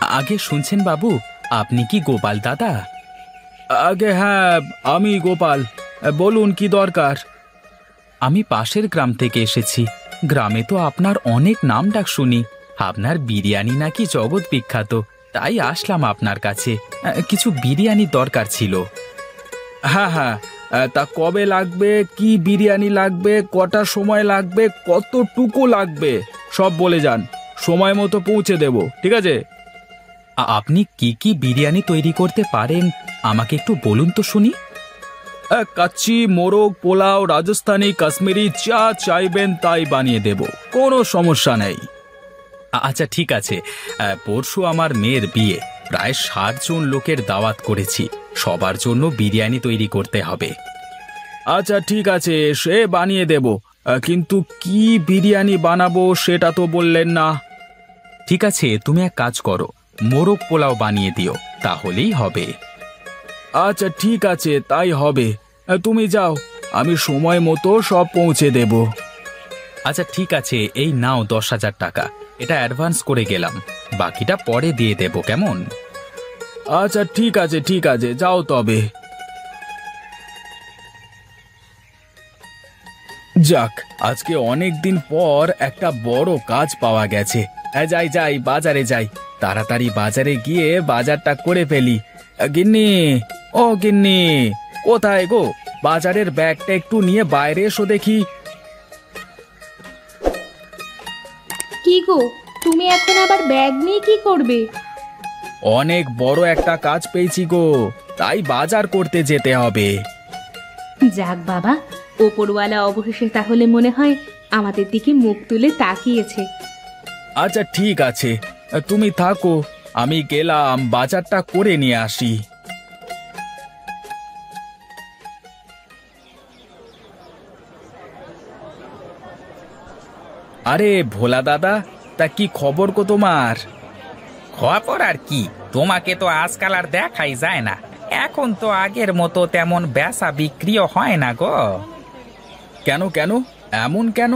আগে শুনছেন বাবু, আপনি কি গোপাল দাদা? আগে হ্যাঁ, আমি গোপাল। বলুন কি দরকার। আমি পাশের গ্রাম থেকে এসেছি। গ্রামে তো আপনার অনেক নাম ডাক শুনি। আপনার বিরিয়ানি নাকি জগৎ বিখ্যাত, তাই আসলাম আপনার কাছে। কিছু বিরিয়ানি দরকার ছিল। হ্যাঁ হ্যাঁ, তা কবে লাগবে, কি বিরিয়ানি লাগবে, কটা সময় লাগবে, কতটুকু লাগবে সব বলে যান, সময় মতো পৌঁছে দেব। ঠিক আছে? আপনি কি কি বিরিয়ানি তৈরি করতে পারেন আমাকে একটু বলুন তো শুনি। কাচ্চি, মোরগ, পোলাও, রাজস্থানি, কাশ্মীরি, যা চাইবেন তাই বানিয়ে দেব, কোনো সমস্যা নেই। আচ্ছা ঠিক আছে। পরশু আমার মেয়ের বিয়ে, প্রায় ৬০ জন লোকের দাওয়াত করেছি, সবার জন্য বিরিয়ানি তৈরি করতে হবে। আচ্ছা ঠিক আছে, সে বানিয়ে দেব, কিন্তু কি বিরিয়ানি বানাবো সেটা তো বললেন না। ঠিক আছে, তুমি এক কাজ করো, মোরগ পোলাও বানিয়ে দিও, তাহলেই হবে। আচ্ছা ঠিক আছে, তাই হবে। তুমি যাও, আমি সময় মতো সব পৌঁছে দেব। আচ্ছা ঠিক আছে, এই নাও ১০,০০০ টাকা, এটা অ্যাডভান্স করে গেলাম, বাকিটা পরে দিয়ে দেব, কেমন? আচ্ছা ঠিক আছে, ঠিক আছে, যাও তবে। যাক, আজকে অনেক দিন পর একটা বড় কাজ পাওয়া গেছে। যাই যাই, বাজারে যাই, তাড়াতাড়ি বাজারে গিয়ে বাজারটা করে ফেলি। গিন্নি, ও গিন্নি, কোথায় গো? বাজারের ব্যাগটা একটু নিয়ে বাইরে এসো দেখি। কি গো, তুমি এখন আবার ব্যাগ নিয়ে কি করবে? অনেক বড় একটা কাজ পেয়েছি গো, তাই বাজার করতে যেতে হবে। যাক বাবা, ওপরওয়ালা অবশেষে তাহলে মনে হয় আমাদের দিকে মুখ তুলে তাকিয়েছে। আচ্ছা ঠিক আছে, তুমি থাকো, আমি গেলাম বাজারটা করে নিয়ে আসি। আরে ভোলা দাদা, তা কি খবর গো তোমার? খবর আর কি, তোমাকে তো আজকাল আর দেখাই যায় না। এখন তো আগের মতো তেমন বেচা বিক্রিও হয় না গো। কেন কেন, এমন কেন?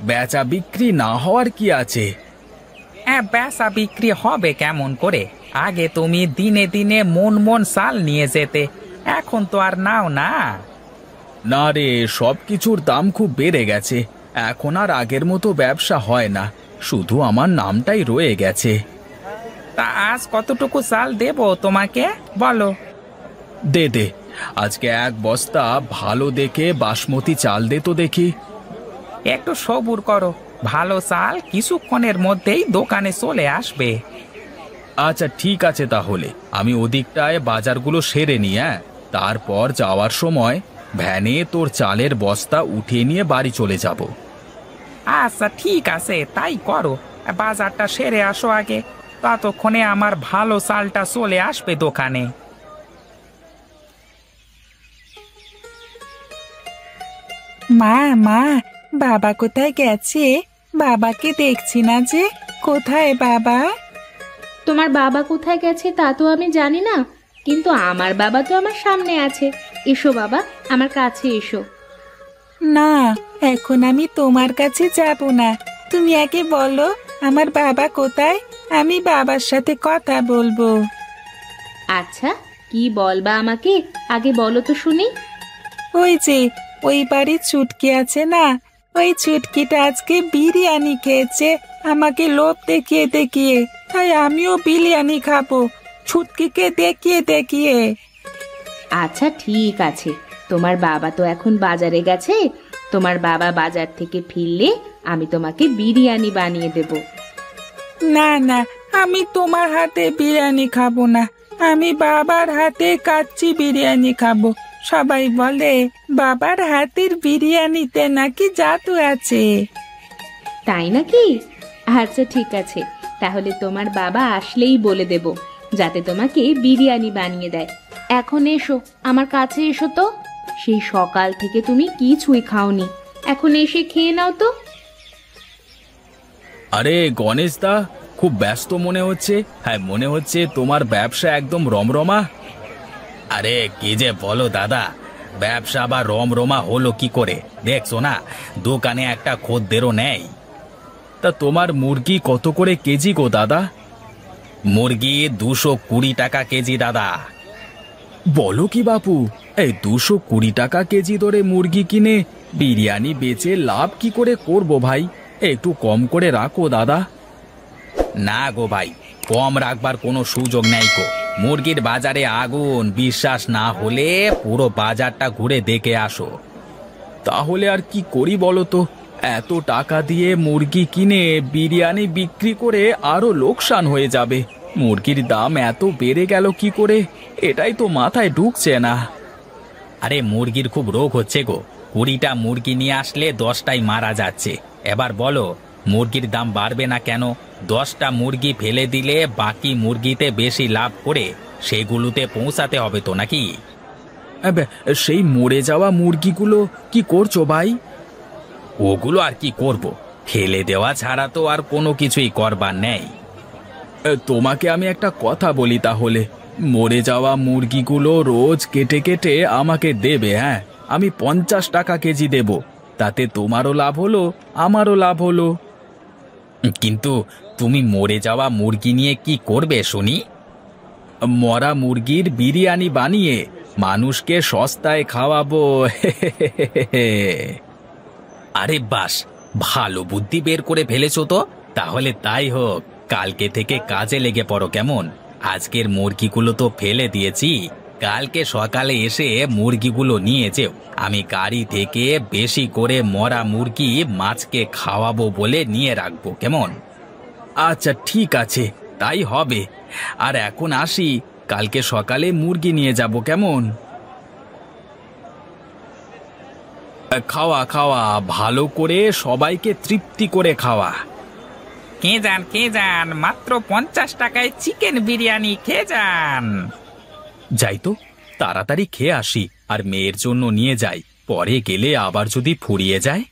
বেচা বিক্রি না হওয়ার কি আছে? হ্যাঁ, বেচা বিক্রি হবে কেমন করে? আগে তুমি দিনে দিনে মন মন চাল নিয়ে যেতে, এখন তো আর নাও না। না রে, সব কিছুর দাম খুব বেড়ে গেছে, এখন আর আগের মতো ব্যবসা হয় না, শুধু আমার নামটাই রয়ে গেছে। তা আজ কতটুকু চাল দেব তোমাকে, বলো? দে দে, আজকে ১ বস্তা ভালো দেখে বাসমতি চাল দে তো দেখি। একটু সবুর করো, ভালো চাল কিছুক্ষণের মধ্যেই দোকানে চলে আসবে। আচ্ছা ঠিক আছে, তাহলে আমি ওদিকটায় বাজারগুলো সেরে নিই, তারপর যাওয়ার সময় ভ্যানে তোর চালের বস্তা উঠিয়ে নিয়ে বাড়ি চলে যাব। আচ্ছা ঠিক আছে, তাই করো। বাজারটা সেরে আসো আগে, ততক্ষণে আমার ভালো চালটা চলে আসবে দোকানে। মা মা, বাবা কোথায় গেছে? বাবাকে দেখছি না যে, কোথায় বাবা? তোমার বাবা কোথায় গেছে তা তো আমি জানি না, কিন্তু আমার বাবা তো আমার সামনে আছে। এসো বাবা, আমার কাছে এসো। না, এখন আমি তোমার কাছে যাব না, তুমি আগে বলো আমার বাবা কোথায়, আমি বাবার সাথে কথা বলবো। আচ্ছা, কি বলবা আমাকে, আগে বলো তো শুনি। ওই যে ওই বাড়ির ছুটকি আছে না, ওই ছুটকিটা আজকে বিরিয়ানি খেয়েছে আমাকে লোভ দেখিয়ে দেখিয়ে, তাই আমিও বিরিয়ানি খাবো ছুটকিকে দেখিয়ে দেখিয়ে। আচ্ছা ঠিক আছে, তোমার বাবা তো এখন বাজারে গেছে, তোমার বাবা বাজার থেকে ফিরলে আমি তোমাকে বিরিয়ানি বানিয়ে দেব। না না, আমি তোমার হাতে বিরিয়ানি খাবো না, আমি বাবার হাতে কাচ্চি বিরিয়ানি খাবো। সবাই বলে বাবার হাতের বিরিয়ানিতে নাকি জাদু আছে। তাই নাকি? আচ্ছা ঠিক আছে, তাহলে তোমার বাবা আসলেই বলে দেব যাতে তোমাকে বিরিয়ানি বানিয়ে দেয়। এখন এসো, আমার কাছে এসো তো। সেই সকাল থেকে তুমি কিছুই খাওনি, এখন এসে খেয়ে নাও তো। আরে গণেশ দা, খুব ব্যস্ত মনে হচ্ছে। হ্যাঁ, মনে হচ্ছে তোমার ব্যবসা একদম রমরমা। আরে কি যে বলো দাদা, ব্যবসা বা রমরমা হলো কি করে? দেখছো না, দোকানে একটা খদ্দেরও নেই। তা তোমার মুরগি কত করে কেজি গো দাদা? মুরগি 220 টাকা কেজি দাদা। বলো কি বাপু, এই 220 টাকা কেজি দরে মুরগি কিনে বিরিয়ানি বেচে লাভ কি করে করব ভাই? একটু কম করে রাখো দাদা। না গো ভাই, কম রাখবার কোনো সুযোগ নেই গো। মুরগির বাজারে আগুন, বিশ্বাস না হলে পুরো বাজারটা ঘুরে দেখে আসো। তাহলে আর কি করি বলো তো? এত টাকা দিয়ে মুরগি কিনে বিরিয়ানি বিক্রি করে আরো লোকসান হয়ে যাবে। মুরগির দাম এত বেড়ে গেল কি করে, এটাই তো মাথায় ঢুকছে না। আরে মুরগির খুব রোগ হচ্ছে গো। 20টা মুরগি নিয়ে আসলে 10টাই মারা যাচ্ছে। এবার বলো মুরগির দাম বাড়বে না কেন? 10টা মুরগি ফেলে দিলে বাকি মুরগিতে বেশি লাভ করে সেগুলোতে পৌঁছাতে হবে তো নাকি? সেই মরে যাওয়া মুরগিগুলো কি করছো ভাই? ওগুলো আর কি করব, ফেলে দেওয়া ছাড়া তো আর কোনো কিছুই করবার নেই। তোমাকে আমি একটা কথা বলি তাহলে, মরে যাওয়া মুরগিগুলো রোজ কেটে কেটে আমাকে দেবে। হ্যাঁ, আমি 50 টাকা কেজি দেব, তাতে তোমারও লাভ হলো আমারও লাভ হলো। কিন্তু তুমি মরে যাওয়া মুরগি নিয়ে কি করবে শুনি? মরা মুরগির বিরিয়ানি বানিয়ে মানুষকে সস্তায় খাওয়াবো। আরে বাস, ভালো বুদ্ধি বের করে ফেলেছো তো। তাহলে তাই হোক, কালকে থেকে কাজে লেগে পড়ো কেমন? আজকের মুরগিগুলো তো ফেলে দিয়েছি, কালকে সকালে এসে মুরগিগুলো নিয়ে যেও। আমি গাড়ি থেকে বেশি করে মরা মুরগি মাছকে খাওয়াবো বলে নিয়ে রাখবো, কেমন? আচ্ছা ঠিক আছে, তাই হবে। আর এখন আসি, কালকে সকালে মুরগি নিয়ে যাব, কেমন? খাওয়া খাওয়া, ভালো করে সবাইকে তৃপ্তি করে খাওয়া। খেয়ে যান, মাত্র 50 টাকায় চিকেন বিরিয়ানি, খেয়ে যান। যাই তো, তাড়াতাড়ি খেয়ে আসি আর মেয়ের জন্য নিয়ে যাই, পরে গেলে আবার যদি ফুরিয়ে যায়।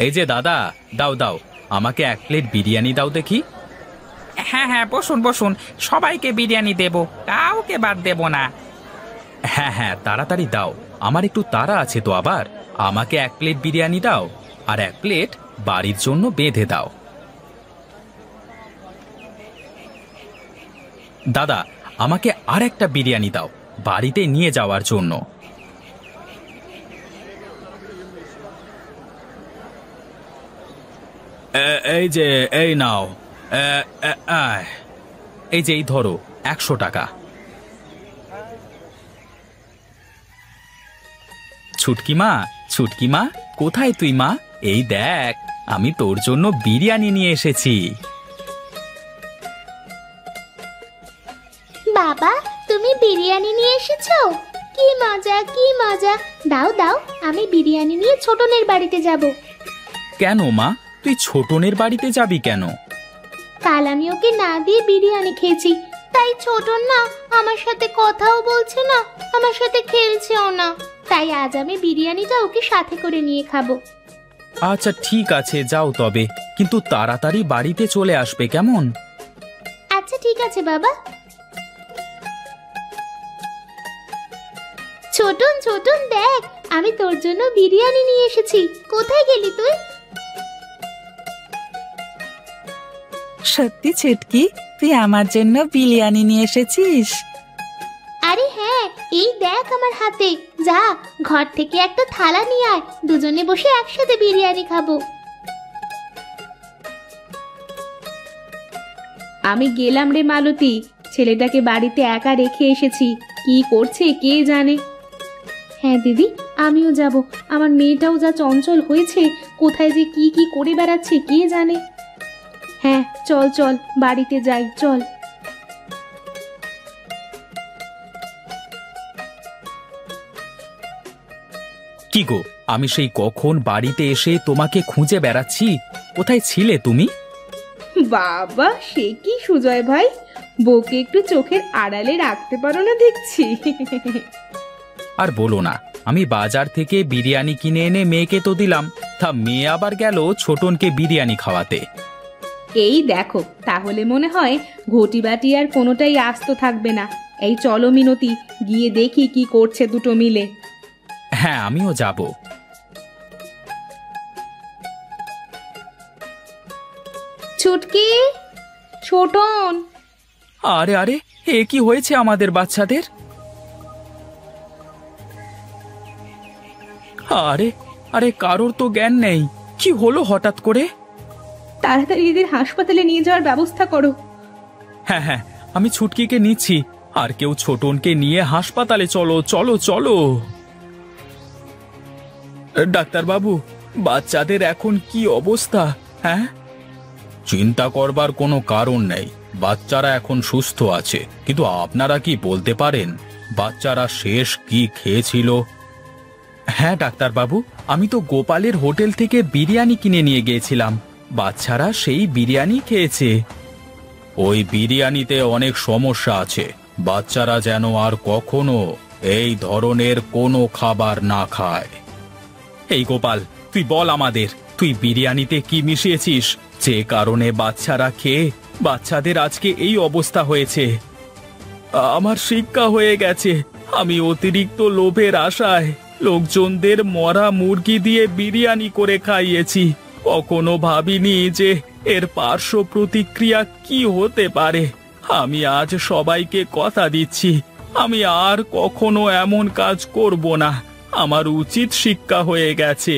এই যে দাদা, দাও দাও, আমাকে 1 প্লেট বিরিয়ানি দাও দেখি। হ্যাঁ হ্যাঁ, বসুন বসুন, সবাইকে বিরিয়ানি দেব, কাউকে বাদ দেব না। হ্যাঁ হ্যাঁ, তাড়াতাড়ি দাও, আমার একটু তাড়া আছে তো। আবার আমাকে 1 প্লেট বিরিয়ানি দাও আর 1 প্লেট বাড়ির জন্য বেঁধে দাও। দাদা, আমাকে আর একটা বিরিয়ানি দাও, বাড়িতে নিয়ে যাওয়ার জন্য। এই যে, এই নাও, এই যে, এই ধরো 100 টাকা। ছুটকি মা, কোথায় তুই মা? এই দেখ, আমি তোর জন্য বিরিয়ানি নিয়ে এসেছি। বাবা, তুমি বিরিয়ানি নিয়ে এসেছো? কি মজা কি মজা! দাও দাও, আমি বিরিয়ানি নিয়ে ছোটনের বাড়িতে যাব। কেন মা, তুই ছোটনের বাড়িতে যাবি কেন? কাল আমি ওকে না দিয়ে বিরিয়ানি খেয়েছি, তাই ছোটন না আমার সাথে কথাও বলছে না, আমার সাথে খেলছেও না। তাই আজ আমি বিরিয়ানিটা ওকে সাথে করে নিয়ে খাবো। আচ্ছা ঠিক আছে, যাও তবে, কিন্তু তাড়াতাড়ি বাড়িতে চলে আসবে, কেমন? আচ্ছা ঠিক আছে বাবা। ছোটন ছোটন দেখ, আমি তোর জন্য বিরিয়ানি নিয়ে এসেছি। কোথায় গেলি তুই? সত্যি ছুটকি, তুই আমার জন্য বিরিয়ানি নিয়ে এসেছিস? আরে হ্যাঁ, এই দেখ আমার হাতে। যা, ঘর থেকে একটা থালা নিয়ে আয়, দুজনে বসে একসাথে বিরিয়ানি খাবো। আমি গেলাম রে মালতী, ছেলেটাকে বাড়িতে একা রেখে এসেছি, কি করছে কে জানে। হ্যাঁ দিদি, আমিও যাব। আমার মেয়েটাও যা চঞ্চল হয়েছে, কোথায় যে কি কি করে বেড়াচ্ছে কে জানে। হ্যাঁ চল চল, বাড়িতে যাই, চল। কি গো, আমি সেই কখন বাড়িতে এসে তোমাকে খুঁজে বেড়াচ্ছি, কোথায় ছিলে তুমি? বাবা, সে কি সুজয় ভাই, বউকে একটু চোখের আড়ালে রাখতে পারো না দেখছি। আর বলো না, আমি বাজার থেকে বিরিয়ানি কিনে এনে মেয়েকে তো দিলাম, তা মেয়ে আবার গেল ছোটনকে বিরিয়ানি খাওয়াতে। এই দেখো, তাহলে মনে হয় ঘটি বাটি আর কোনোটাই আস্ত থাকবে না। এই চলো মিনতি, গিয়ে দেখি কি করছে দুটো মিলে। হ্যাঁ, আমিও যাব। ছুটকি, ছোটন। আরে আরে, এ কি হয়েছে আমাদের বাচ্চাদের? আরে আরে, কারোর তো জ্ঞান নেই। কি হলো হঠাৎ করে? তাড়াতাড়ি এদের হাসপাতালে নিয়ে যাওয়ার ব্যবস্থা করো। হ্যাঁ হ্যাঁ, আমি ছুটকিকে নিচ্ছি। আর কেউ ছোটনকে নিয়ে হাসপাতালে চলো চলো চলো। ডাক্তারবাবু, বাচ্চাদের এখন কি অবস্থা? হ্যাঁ, চিন্তা করবার কোনো কারণ নেই। বাচ্চারা এখন সুস্থ আছে, কিন্তু আপনারা কি বলতে পারেন বাচ্চারা শেষ কি খেয়েছিল? হ্যাঁ ডাক্তারবাবু, আমি তো গোপালের হোটেল থেকে বিরিয়ানি কিনে নিয়ে গিয়েছিলাম। বাচ্চারা সেই বিরিয়ানি খেয়েছে। ওই বিরিয়ানিতে অনেক সমস্যা আছে। বাচ্চারা যেন আর কখনো এই ধরনের কোনো খাবার না খায়। এই গোপাল, তুই বল আমাদের, তুই বিরিয়ানিতে কি মিশিয়েছিস যে কারণে বাচ্চারা খেয়ে বাচ্চাদের আজকে এই অবস্থা হয়েছে? আমার শিক্ষা হয়ে গেছে। আমি অতিরিক্ত লোভের আশায় লোকজনদের মরা মুরগি দিয়ে বিরিয়ানি করে খাইয়েছি। কখনো ভাবিনি যে এর পার্শ্ব প্রতিক্রিয়া কি হতে পারে। আমি আজ সবাইকে কথা দিচ্ছি, আমি আর কখনো এমন কাজ করব না। আমার উচিত শিক্ষা হয়ে গেছে।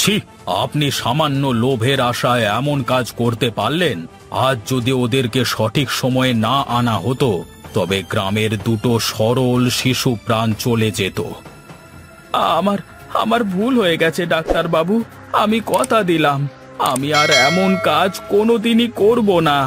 ছি, আপনি সামান্য লোভের আশায় এমন কাজ করতে পারলেন? আজ যদি ওদেরকে সঠিক সময়ে না আনা হতো, তবে গ্রামের দুটো সরল শিশু প্রাণ চলে যেত। আমার ভুল হয়ে গেছে ডাক্তারবাবু। আমি কথা দিলাম, আমি আর এমন কাজ কোনোদিনই করব না।